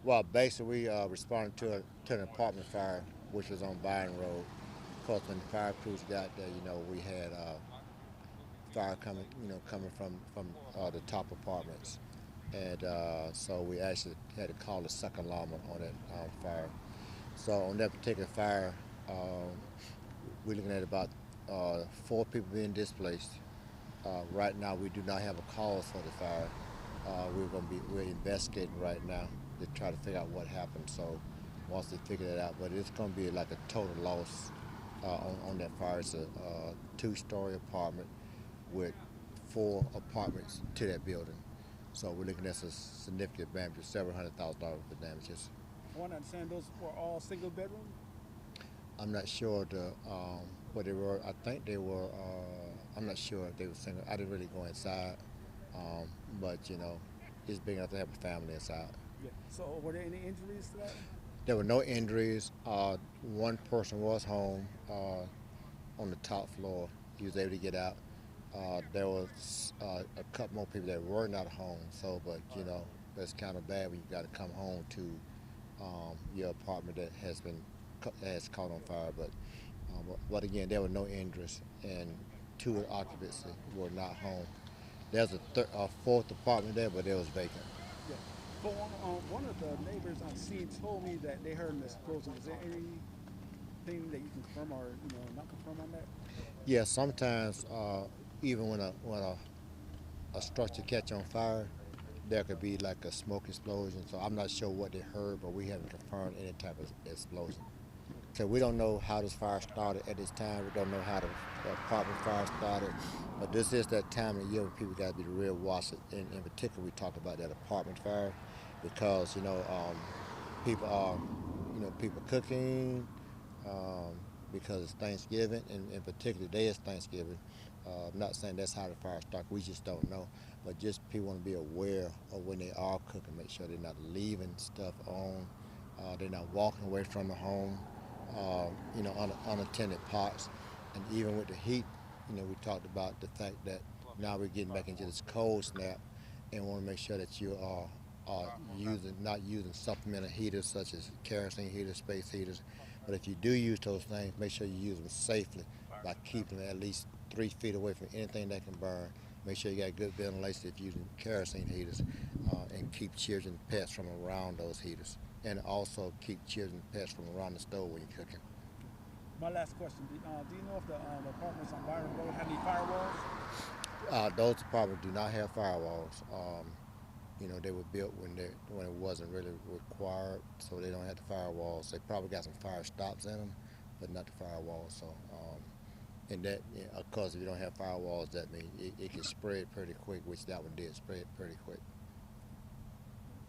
Well, basically, we responded to an apartment fire, which was on Byron Road. Of course, when the fire crews got there, we had fire coming, coming from the top apartments, and so we actually had to call the second alarm on that fire. So on that particular fire, we're looking at about 4 people being displaced. Right now, we do not have a cause for the fire. We're investigating right now to try to figure out what happened. So once they figure that out, but it's going to be like a total loss on that fire. It's a two-story apartment with 4 apartments to that building. So we're looking at a significant damage, several $100,000 for damages. I want to understand those were all single bedroom. I'm not sure what they were. I think they were. I'm not sure if they were single. I didn't really go inside, but it's big enough to have a family inside. Yeah. So were there any injuries to that? There were no injuries. One person was home on the top floor. He was able to get out. There was a couple more people that were not home. So, but that's kind of bad when you got to come home to your apartment that has caught on fire. But again, there were no injuries, and 2 occupants were not home. There's a fourth apartment there, but it was vacant. Yeah. But one of the neighbors on scene told me that they heard an explosion. Is there anything that you can confirm or not confirm on that? Yeah, sometimes even when a structure catch on fire, there could be like a smoke explosion. So I'm not sure what they heard, but we haven't confirmed any type of explosion. So we don't know how this fire started at this time. We don't know how the apartment fire started. But this is that time of year when people got to be real watchful. In particular, we talk about that apartment fire because people are people cooking um, because it's Thanksgiving, and in particular, today is Thanksgiving. I'm not saying that's how the fire started. We just don't know. But just people want to be aware of when they are cooking. Make sure they're not leaving stuff on. They're not walking away from the home. Unattended pots, and even with the heat, we talked about the fact that now we're getting back into this cold snap, and want to make sure that you are not using supplemental heaters such as kerosene heaters, space heaters. But if you do use those things, make sure you use them safely by keeping them at least 3 feet away from anything that can burn. Make sure you got good ventilation if you're using kerosene heaters, and keep children and pets from around those heaters. And also keep children and pets from around the stove when you're cooking. My last question: do you know if the apartments on Byron Road have any firewalls? Those apartments do not have firewalls. They were built when it wasn't really required, so they don't have the firewalls. They probably got some fire stops in them, but not the firewalls. So, and that, of course, if you don't have firewalls, that means it can spread pretty quick, which that one did spread pretty quick.